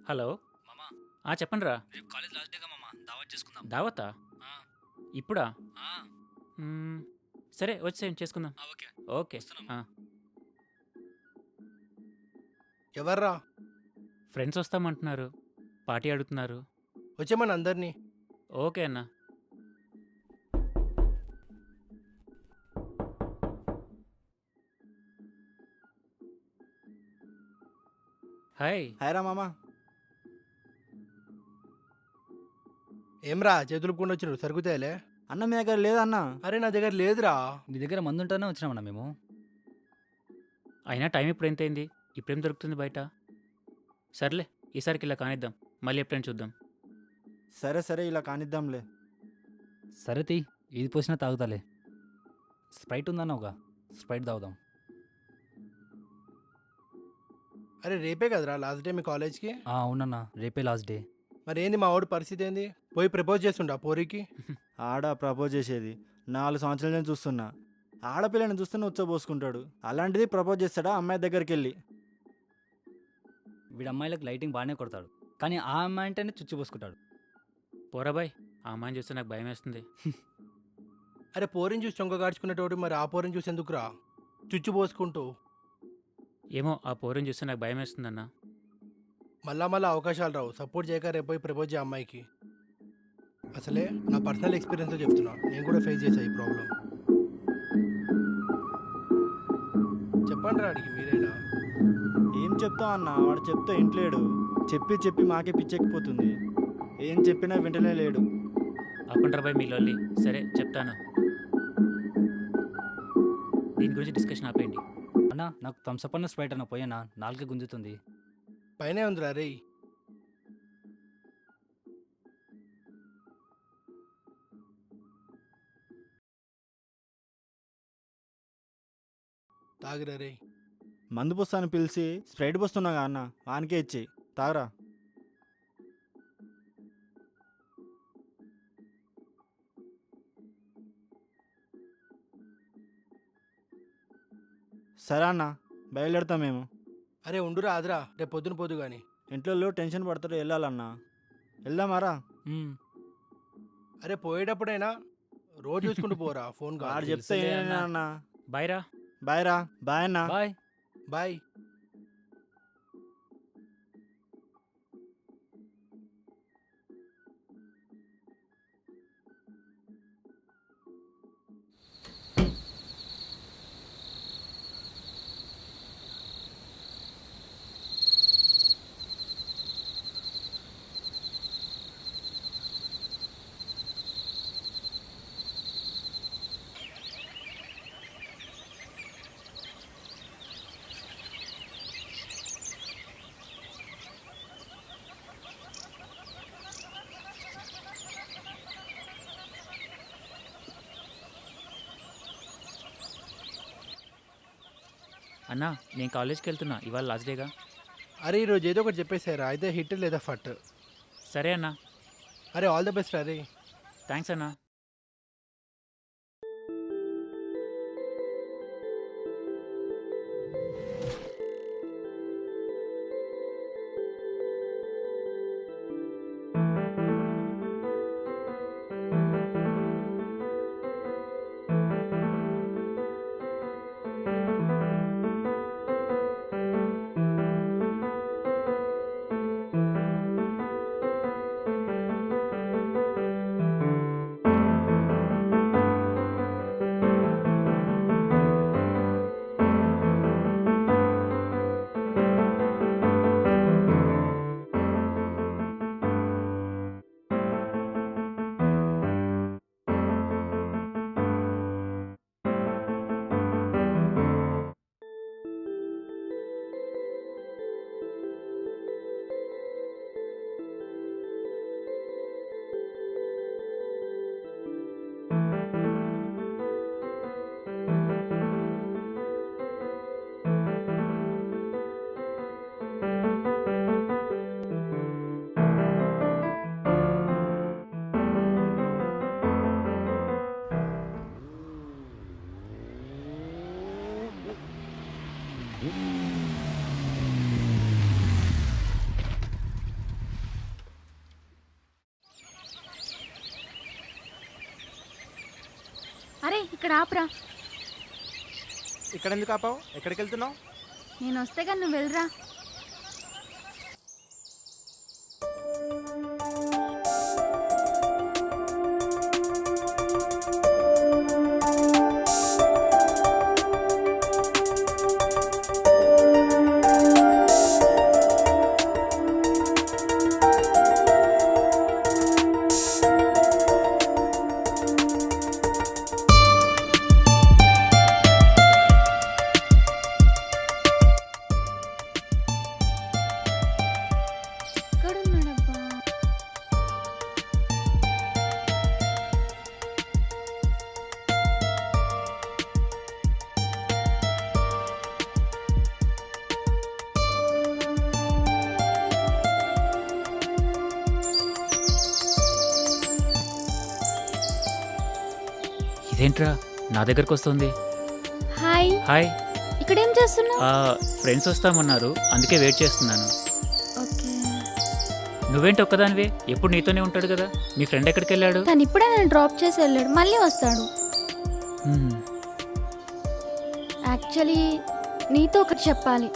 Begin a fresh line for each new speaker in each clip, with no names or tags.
Hello.
మామా,
చెప్పండిరా.
రేపు college last డేగా మామా, దావత్ చేసుకుందాం.
దావతా?
ఆ,
ఇప్పుడా?
ఆ,
మ్మ్, సరే వచ్చేయండి చేసుకుందాం.
Okay
okay.
వస్తున్నాం.
ఎవర్రా?
ఫ్రెండ్స్ వస్తామంటున్నారు, పార్టీ అడుగుతున్నారు.
వచ్చేమని అందరినీ.
ఓకే అన్న. హాయ్.
హాయ్ రా మామా.
ఏమ్రా చేతులు పుండి వచ్చినారు సరుకుతాయలే?
అన్న మీ దగ్గర లేదన్నా?
అరే నా దగ్గర లేదురా.
నీ దగ్గర మందు ఉంటేనే వచ్చినామన్నా మేము.
అయినా టైం ఇప్పుడు ఎంతైంది? ఇప్పుడేం దొరుకుతుంది బయట? సర్లే, ఈసారికి ఇలా కానిద్దాం, మళ్ళీ ఎప్పుడైనా చూద్దాం.
సరే సరే ఇలా కానిద్దాంలే.
సరే తీ, ఇది పోసినా తాగుతాలే. స్ప్రైట్ ఉందన్నావుగా, స్ప్రైట్ తాగుదాం.
అరే రేపే కదరా లాస్ట్ డే మీ కాలేజ్కి?
అవునన్నా, రేపే లాస్ట్ డే.
మరి ఏంది మా వాడు పరిస్థితి ఏంది? పోయి ప్రపోజ్ చేస్తుండా పోరికి?
ఆడ ప్రపోజ్ చేసేది 4 సంవత్సరాల నుంచి చూస్తున్నా. ఆడపిల్లని చూస్తున్న ఉచ్చబోసుకుంటాడు. అలాంటిది ప్రపోజ్ చేస్తాడా అమ్మాయి దగ్గరికి వెళ్ళి?
వీడు అమ్మాయిలకు లైటింగ్ బాగానే కొడతాడు, కానీ ఆ అమ్మాయి అంటేనే చుచ్చిపోసుకుంటాడు.
పోరాబాయ్, ఆ అమ్మాయిని చూస్తే నాకు భయం వేస్తుంది.
అరే పోరిని చూసి చొంక గాడ్చుకునేటోడు మరి ఆ పోరిని చూసి ఎందుకురా చుచ్చు పోసుకుంటూ?
ఏమో, ఆ పోరుని చూస్తే నాకు భయం వేస్తుందన్న.
మళ్ళా అవకాశాలు రావు. సపోర్ట్ చేయక రేపు పోయి ప్రపోజ్ చేయ అమ్మాయికి. అసలే నా పర్సనల్ ఎక్స్పీరియన్స్తో చెప్తున్నా, నేను కూడా ఫేస్ చేసా ఈ ప్రాబ్లం. చెప్పండి రా అడిగి మీరైనా.
ఏం చెప్తావు అన్న, వాడు చెప్తే ఇంట్లేడు. చెప్పి చెప్పి మాకే పిచ్చెక్కిపోతుంది. ఏం చెప్పినా వింటనే లేడు.
ఆపండ్రా బాయ్ మీ లొల్లి. సరే చెప్తాను, దీని గురించి డిస్కషన్ ఆపేయండి.
అన్నా, నాకు థమ్సప్ అన్న స్ప్రైట్ అన్న పోయేనా, నాలుగే గుంజుతుంది.
పైనే ఉందిరా రే. తాగిరా రే.
మందు పుస్తాను పిలిచి స్ప్రైట్ పోస్తున్నాగా అన్న, వానికే ఇచ్చి తాగరా. సరే అన్న, బయలుదేరుతాం మేము.
అరే ఉండురా ఆదిరా, రేపు పొద్దున పోదు కానీ.
ఇంట్లో టెన్షన్ పడతారు, వెళ్ళాలన్నా. వెళ్దామారా?
అరే పోయేటప్పుడైనా రోడ్ చూసుకుంటూ పోరా, ఫోన్
వాడు
కాదు.
చెప్తే
తెలుసులే
ఏమైనా
అన్న.
అన్న.
బాయ్ రా.
బాయ్ రా. బాయ్ అన్న.
బాయ్.
బాయ్.
అన్నా, నేను కాలేజ్కి వెళ్తున్నా, ఇవాళ లాస్ట్ డేగా.
అరే ఈరోజు ఏదో ఒకటి చెప్పేసారా, అయితే హిట్ లేదా ఫట్.
సరే అన్నా.
అరే ఆల్ ద బెస్ట్ అరే.
థ్యాంక్స్ అన్నా.
అరే ఇక్కడ ఆపరా.
ఇక్కడ ఎందుకు ఆపావు? ఎక్కడికి వెళ్తున్నావు?
నేను వస్తే కానీ నువ్వు వెళ్ళరా. ఎక్కడున్నాడబ్బా?
ఇదేంట్రా నా దగ్గరకు వస్తుంది?
Hi,
hi.
ఇక్కడేం చేస్తున్నావు?
ఫ్రెండ్స్ వస్తామన్నారు, అందుకే వెయిట్ చేస్తున్నాను.
ఓకే.
నువ్వేంటి ఒక్కదానివే? ఎప్పుడు నీతోనే ఉంటాడు కదా. మీ ఫ్రెండ్ ఎక్కడికి వెళ్ళాడు?
తను ఇప్పుడే నన్ను డ్రాప్ చేసి వెళ్ళాడు, మళ్ళీ వస్తాడు.
హ్మ్.
యాక్చువల్లీ నీతో ఒకటి చెప్పాలి.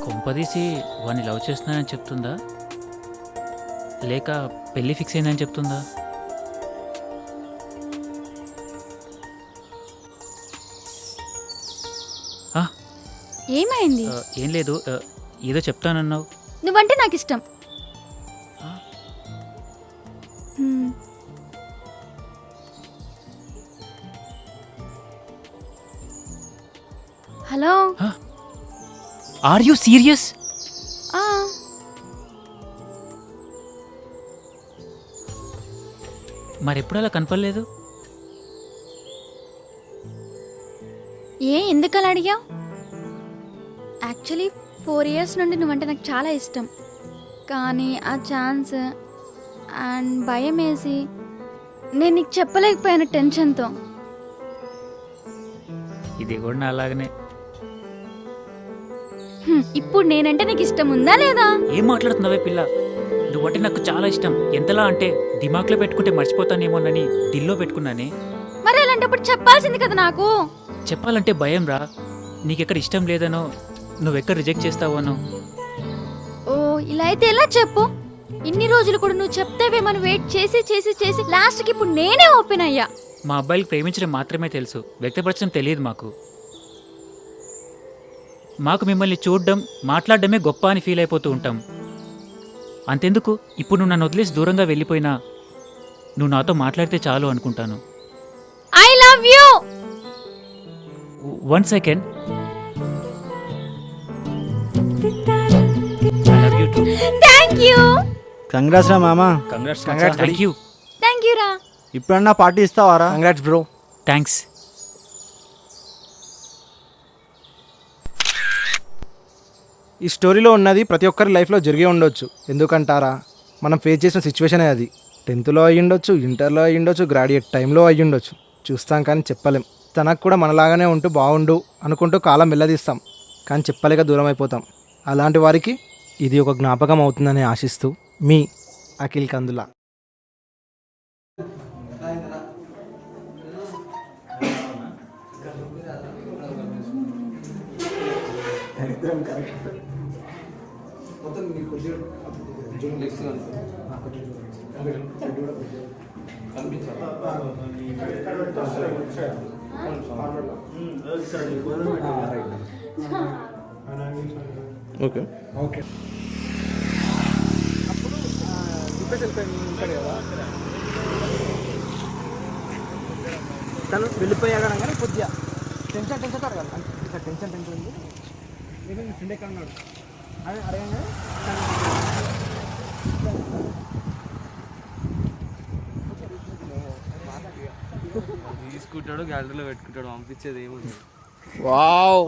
కొంపదీసి వాడిని లవ్ చేస్తున్నానని చెప్తుందా, లేక పెళ్ళి ఫిక్స్ అయిందని చెప్తుందా?
ఏమైంది?
ఏం లేదు, ఏదో చెప్తానన్నావు.
నువ్వంటే నాకు ఇష్టం.
ఆ?
Hmm. Hello.
Are you serious?
ఆ,
మరెప్పుడు అలా కనపడలేదు?
ఎందుకు అలా అడిగావు? యాక్చువల్లీ 4 years నుండి నువ్వంటే నాకు చాలా ఇష్టం, కానీ ఆ ఛాన్స్ అండ్ భయం వేసి నేను నీకు చెప్పలేకపోయాను టెన్షన్తో.
ఇది కూడా నా అలాగనే.
ఇప్పుడు నేనంటే నీకు ఇష్టం ఉందా లేదా?
ఏం మాట్లాడుతున్నావే పిల్ల? నువ్వంటే నాకు చాలా ఇష్టం. ఎంతలా అంటే దిమాక్లో పెట్టుకుంటే మర్చిపోతానేమోనని దిల్లో పెట్టుకున్నానే.
మరి అలాంటప్పుడు చెప్పాల్సింది కదా నాకు.
చెప్పాలంటే భయం రా. నీకెక్కడ ఇష్టం లేదనో, నువ్వెక్కడ రిజెక్ట్ చేస్తావనో.
ఓ, ఇలా అయితే ఎలా చెప్పు? ఇన్ని రోజులు కూడా నువ్వు చెప్తేవేమని వెయిట్ చేసి చేసి చేసి లాస్ట్కి ఇప్పుడు నేనే ఓపెన్ అయ్యా.
మా అబ్బాయికి ప్రేమించడం మాత్రమే తెలుసు, వ్యక్తపరచడం తెలియదు మాకు. మాకు మిమ్మల్ని చూడడం, మాట్లాడడమే గొప్ప అని ఫీల్ అయిపోతూ ఉంటాం. అంతెందుకు, ఇప్పుడు నువ్వు నన్ను వదిలేసి దూరంగా వెళ్ళిపోయినా నువ్వు నాతో మాట్లాడితే చాలు అనుకుంటాను.
I love you.
1 second. I love you too.
Thank you.
Congrats రా మామా.
Congrats.
Thank you.
Thank you రా.
ఇప్పుడన్నా పార్టీ ఇస్తావారా?
Congrats bro.
Thanks.
ఈ స్టోరీలో ఉన్నది ప్రతి ఒక్కరి లైఫ్లో జరిగే ఉండొచ్చు. ఎందుకంటారా, మనం ఫేస్ చేసిన సిచ్యువేషనే అది. 10th అయ్యుండొచ్చు, ఇంటర్లో అయ్యుండొచ్చు, గ్రాడ్యుయేట్ టైంలో అయ్యుండొచ్చు. చూస్తాం కానీ చెప్పలేం. తనకు కూడా మనలాగానే ఉంటూ బాగుండు అనుకుంటూ కాలం వెళ్ళదీస్తాం, కానీ చెప్పలేక దూరం అయిపోతాం. అలాంటి వారికి ఇది ఒక జ్ఞాపకం అవుతుందని ఆశిస్తూ మీ అఖిల్ కందుల. Okay okay. తను వెళ్ళిపోయాడు అనగానే కొద్దిగా టెన్షన్ అడగాలి. ఇంకా టెన్షన్ ఉంది. నేను మీ ఫ్రెండ్ ఎక్కడ ఉన్నాడు అని అడగంగానే
తీసుకుంటాడు, గ్యాలరీలో పెట్టుకుంటాడు, పంపించేది ఏముంది.
వావ్.